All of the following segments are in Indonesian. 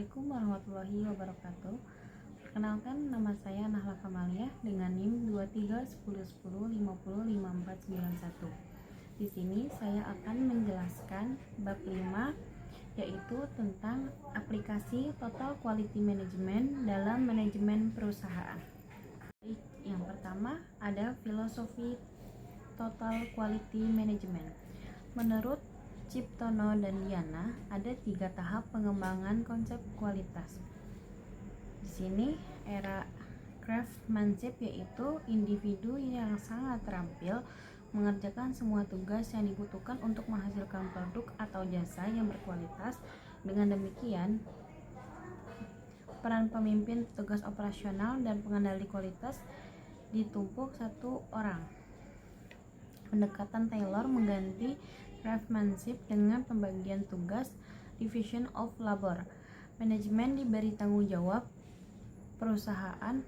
Assalamualaikum warahmatullahi wabarakatuh. Perkenalkan, nama saya Nahla Kamalia dengan NIM 231010505491. Di sini saya akan menjelaskan bab 5, yaitu tentang aplikasi Total Quality Management dalam manajemen perusahaan. Yang pertama ada filosofi Total Quality Management. Menurut Ciptono dan Diana, ada 3 tahap pengembangan konsep kualitas. Di sini era craftsmanship, yaitu individu yang sangat terampil mengerjakan semua tugas yang dibutuhkan untuk menghasilkan produk atau jasa yang berkualitas. Dengan demikian, peran pemimpin, tugas operasional, dan pengendali kualitas ditumpuk satu orang. Pendekatan Taylor mengganti craftsmanship dengan pembagian tugas, division of labor. Manajemen diberi tanggung jawab perusahaan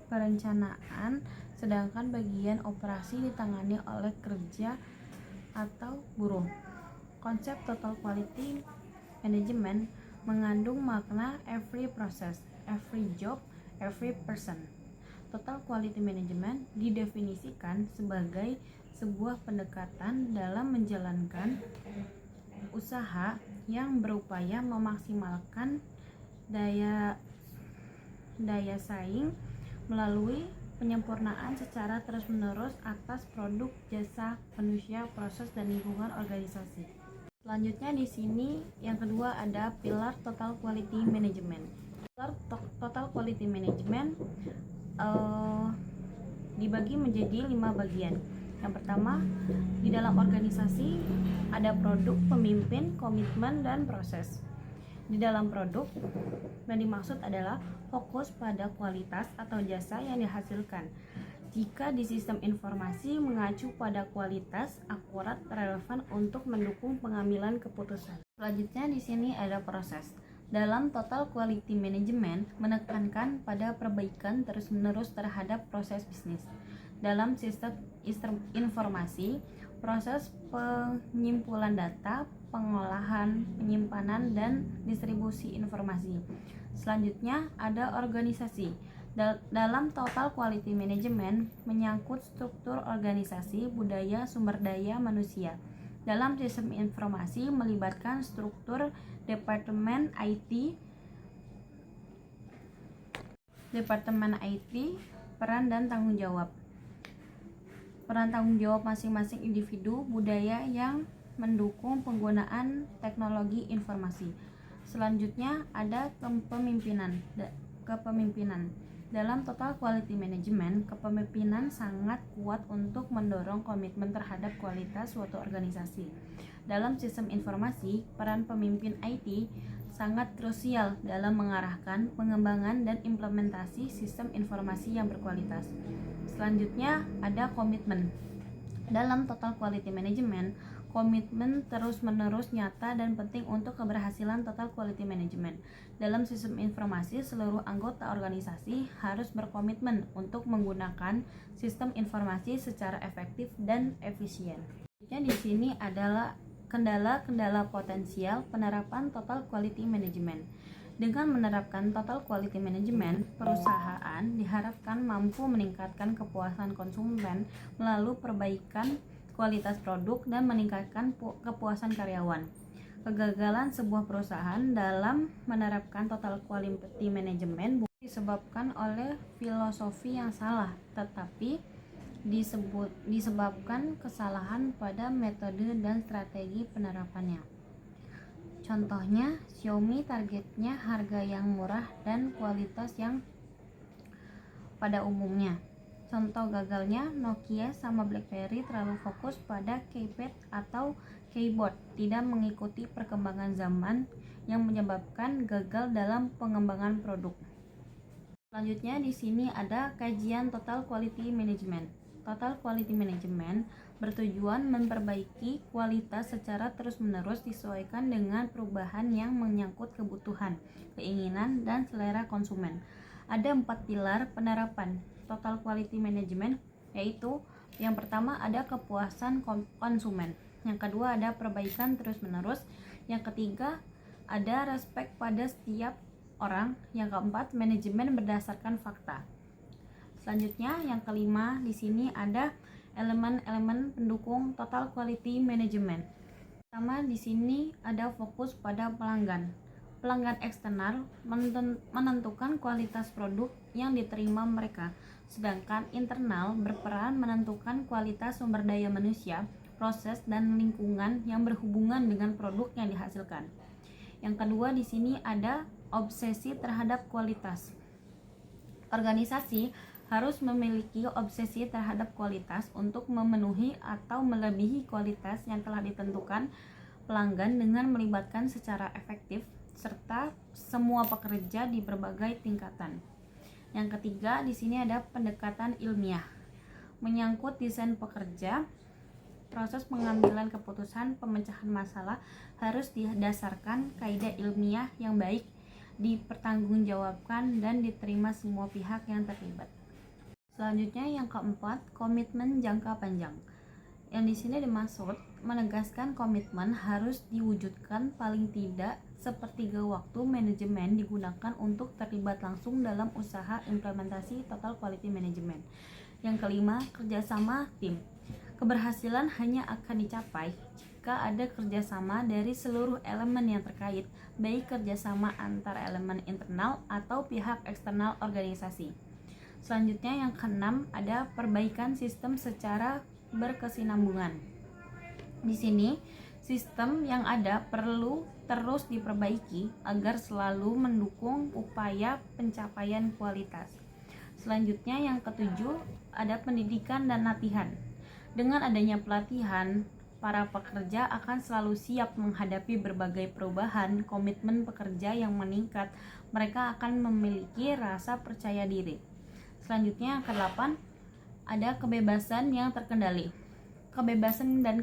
perencanaan, sedangkan bagian operasi ditangani oleh kerja atau buruh. Konsep Total Quality Management mengandung makna every process, every job, every person. Total Quality Management didefinisikan sebagai sebuah pendekatan dalam menjalankan usaha yang berupaya memaksimalkan daya saing melalui penyempurnaan secara terus-menerus atas produk, jasa, manusia, proses, dan lingkungan organisasi. Selanjutnya di sini yang kedua ada pilar Total Quality Management. Pilar Total Quality Management dibagi menjadi 5 bagian. Yang pertama, di dalam organisasi ada produk, pemimpin, komitmen, dan proses. Di dalam produk, yang dimaksud adalah fokus pada kualitas atau jasa yang dihasilkan. Jika di sistem informasi mengacu pada kualitas, akurat, relevan untuk mendukung pengambilan keputusan. Selanjutnya di sini ada proses. Dalam Total Quality Management menekankan pada perbaikan terus-menerus terhadap proses bisnis. Dalam sistem informasi, proses penyimpulan data, pengolahan, penyimpanan, dan distribusi informasi. Selanjutnya ada organisasi. Dalam Total Quality Management menyangkut struktur organisasi, budaya, sumber daya manusia. Dalam sistem informasi melibatkan struktur Departemen IT, peran dan tanggung jawab. Peran tanggung jawab masing-masing individu, budaya yang mendukung penggunaan teknologi informasi. Selanjutnya ada kepemimpinan. Dalam Total Quality Management, kepemimpinan sangat kuat untuk mendorong komitmen terhadap kualitas suatu organisasi. Dalam sistem informasi, peran pemimpin IT sangat krusial dalam mengarahkan pengembangan dan implementasi sistem informasi yang berkualitas. Selanjutnya ada komitmen. Dalam Total Quality Management, komitmen terus-menerus nyata dan penting untuk keberhasilan Total Quality Management. Dalam sistem informasi, seluruh anggota organisasi harus berkomitmen untuk menggunakan sistem informasi secara efektif dan efisien. Di sini adalah kendala-kendala potensial penerapan Total Quality Management. Dengan menerapkan Total Quality Management, perusahaan diharapkan mampu meningkatkan kepuasan konsumen melalui perbaikan kualitas produk dan meningkatkan kepuasan karyawan. Kegagalan sebuah perusahaan dalam menerapkan Total Quality Management bukan disebabkan oleh filosofi yang salah, tetapi disebabkan kesalahan pada metode dan strategi penerapannya. Contohnya, Xiaomi targetnya harga yang murah dan kualitas yang pada umumnya. Contoh gagalnya, Nokia sama BlackBerry terlalu fokus pada keypad atau keyboard, tidak mengikuti perkembangan zaman yang menyebabkan gagal dalam pengembangan produk. Selanjutnya di sini ada kajian Total Quality Management. Total Quality Management bertujuan memperbaiki kualitas secara terus-menerus disesuaikan dengan perubahan yang menyangkut kebutuhan, keinginan, dan selera konsumen. Ada 4 pilar penerapan Total Quality Management, yaitu yang pertama ada kepuasan konsumen, yang kedua ada perbaikan terus-menerus, yang ketiga ada respek pada setiap orang. Yang keempat, manajemen berdasarkan fakta. Selanjutnya, yang kelima, di sini ada elemen-elemen pendukung total quality management. Pertama, di sini ada fokus pada pelanggan. Pelanggan eksternal menentukan kualitas produk yang diterima mereka, sedangkan internal berperan menentukan kualitas sumber daya manusia, proses, dan lingkungan yang berhubungan dengan produk yang dihasilkan. Yang kedua, di sini ada obsesi terhadap kualitas. Organisasi harus memiliki obsesi terhadap kualitas untuk memenuhi atau melebihi kualitas yang telah ditentukan pelanggan dengan melibatkan secara efektif serta semua pekerja di berbagai tingkatan. Yang ketiga, di sini ada pendekatan ilmiah. Menyangkut desain pekerja, proses pengambilan keputusan pemecahan masalah harus didasarkan kaidah ilmiah yang baik, dipertanggungjawabkan dan diterima semua pihak yang terlibat. Selanjutnya, yang keempat, komitmen jangka panjang. Yang di sini dimaksud menegaskan komitmen harus diwujudkan paling tidak sepertiga waktu manajemen digunakan untuk terlibat langsung dalam usaha implementasi total quality management. Yang kelima, kerjasama tim. Keberhasilan hanya akan dicapai jika ada kerjasama dari seluruh elemen yang terkait, baik kerjasama antar elemen internal atau pihak eksternal organisasi. Selanjutnya, yang keenam, ada perbaikan sistem secara berkesinambungan. Di sini, sistem yang ada perlu terus diperbaiki agar selalu mendukung upaya pencapaian kualitas. Selanjutnya, yang ketujuh, ada pendidikan dan latihan. Dengan adanya pelatihan, para pekerja akan selalu siap menghadapi berbagai perubahan. Komitmen pekerja yang meningkat, mereka akan memiliki rasa percaya diri. Selanjutnya, yang ke-8, ada kebebasan yang terkendali. Kebebasan dan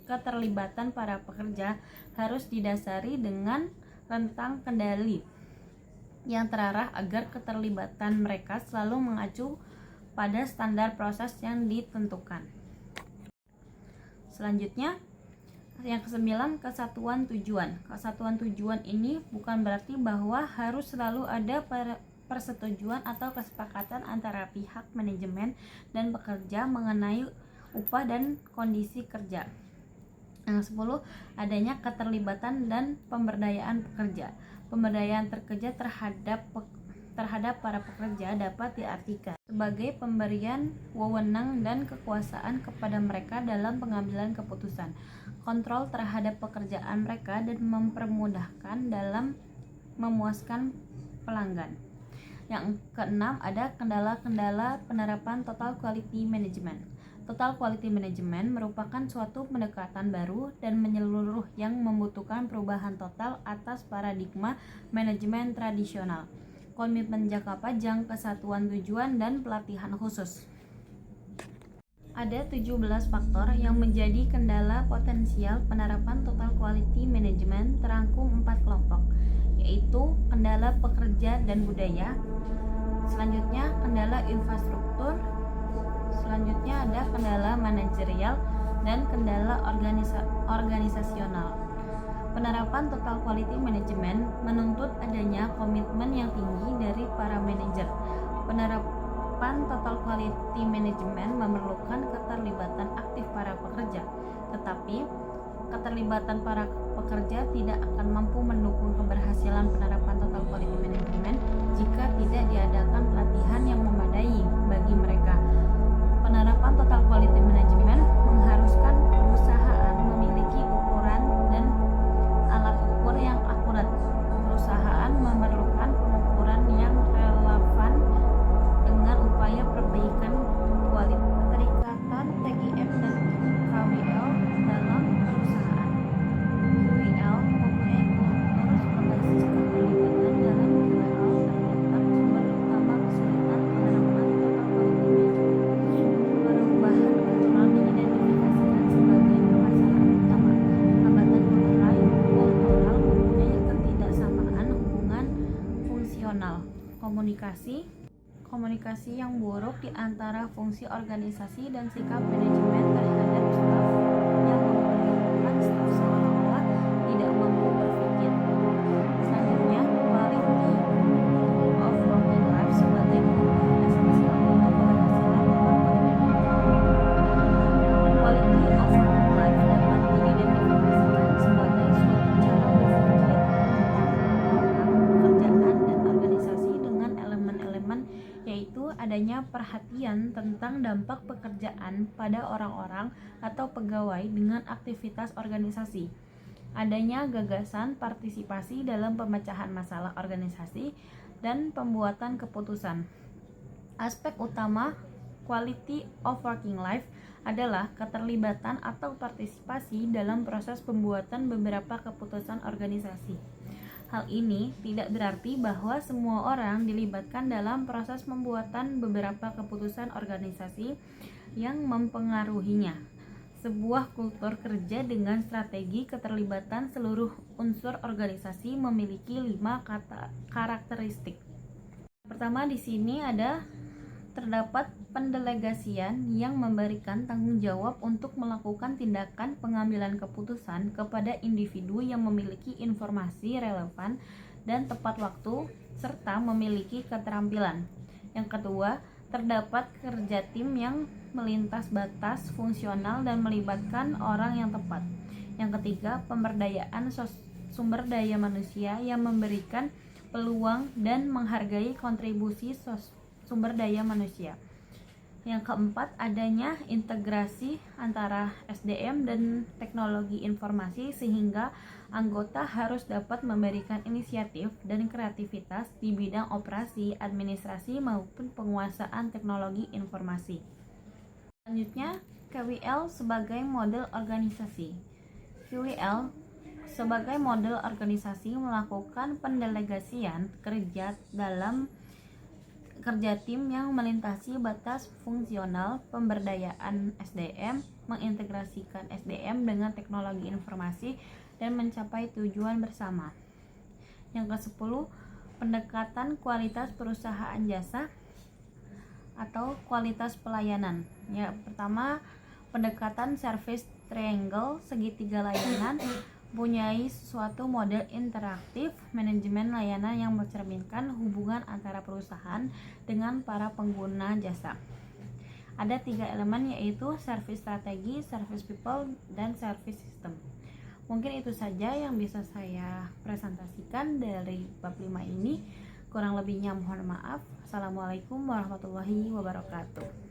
keterlibatan para pekerja harus didasari dengan rentang kendali yang terarah agar keterlibatan mereka selalu mengacu pada standar proses yang ditentukan. Selanjutnya, yang ke-9, kesatuan tujuan. Kesatuan tujuan ini bukan berarti bahwa harus selalu ada persetujuan atau kesepakatan antara pihak manajemen dan pekerja mengenai upah dan kondisi kerja. Yang 10, adanya keterlibatan dan pemberdayaan pekerja. Pemberdayaan pekerja terhadap para pekerja dapat diartikan sebagai pemberian wewenang dan kekuasaan kepada mereka dalam pengambilan keputusan, kontrol terhadap pekerjaan mereka, dan mempermudahkan dalam memuaskan pelanggan. Yang keenam, ada kendala-kendala penerapan total quality management. Total quality management merupakan suatu pendekatan baru dan menyeluruh yang membutuhkan perubahan total atas paradigma manajemen tradisional, komitmen jangka panjang, kesatuan tujuan, dan pelatihan khusus. Ada 17 faktor yang menjadi kendala potensial penerapan total quality management, terangkum 4 kelompok, yaitu kendala pekerja dan budaya. Selanjutnya, kendala infrastruktur. Selanjutnya ada kendala manajerial dan kendala organisasional. Penerapan total quality management menuntut adanya komitmen yang tinggi dari para manajer. Penerapan total quality management memerlukan keterlibatan aktif para pekerja, tetapi keterlibatan para pekerja tidak akan mampu mendukung keberhasilan penerapan total quality management jika tidak diadakan pelatihan yang memadai bagi mereka. Penerapan total quality management mengharuskan perusahaan memiliki ukuran dan alat ukur yang akurat. Perusahaan memerlukan pengukuran yang relevan dengan upaya perbaikan kualitas. Keterikatan TGM dan KWL dalam perusahaan. KWL mempunyai kultur berbasis keterlibatan dalam KWL terletak sumber utama kesulitan penerapan total quality management. Perubahan kultural diidentifikasikan sebagai permasalahan utama. Hambatan kultural mempunyai ketidaksamaan hubungan fungsional. Komunikasi yang buruk di antara fungsi organisasi dan sikap manajemen terhadap staf yang menyebabkan staf seolah-olah tidak mampu berpikir. adanya perhatian tentang dampak pekerjaan pada orang-orang atau pegawai dengan aktivitas organisasi. Adanya gagasan partisipasi dalam pemecahan masalah organisasi dan pembuatan keputusan. Aspek utama quality of working life adalah keterlibatan atau partisipasi dalam proses pembuatan beberapa keputusan organisasi. Hal ini tidak berarti bahwa semua orang dilibatkan dalam proses pembuatan beberapa keputusan organisasi yang mempengaruhinya. Sebuah kultur kerja dengan strategi keterlibatan seluruh unsur organisasi memiliki 5 karakteristik. Pertama, di sini terdapat pendelegasian yang memberikan tanggung jawab untuk melakukan tindakan pengambilan keputusan kepada individu yang memiliki informasi relevan dan tepat waktu serta memiliki keterampilan. Yang kedua, terdapat kerja tim yang melintas batas fungsional dan melibatkan orang yang tepat. Yang ketiga, pemberdayaan sumber daya manusia yang memberikan peluang dan menghargai kontribusi sumber daya manusia. Yang keempat, adanya integrasi antara SDM dan teknologi informasi sehingga anggota harus dapat memberikan inisiatif dan kreativitas di bidang operasi, administrasi maupun penguasaan teknologi informasi. Selanjutnya, QWL sebagai model organisasi. QWL sebagai model organisasi melakukan pendelegasian kerja dalam kerja tim yang melintasi batas fungsional, pemberdayaan SDM, mengintegrasikan SDM dengan teknologi informasi, dan mencapai tujuan bersama. Yang ke-10, pendekatan kualitas perusahaan jasa atau kualitas pelayanan. Ya, pertama, pendekatan service triangle, segitiga layanan, mempunyai suatu model interaktif manajemen layanan yang mencerminkan hubungan antara perusahaan dengan para pengguna jasa. Ada 3 elemen, yaitu service strategi, service people, dan service system. Mungkin itu saja yang bisa saya presentasikan dari bab 5 ini. Kurang lebihnya mohon maaf. Assalamualaikum warahmatullahi wabarakatuh.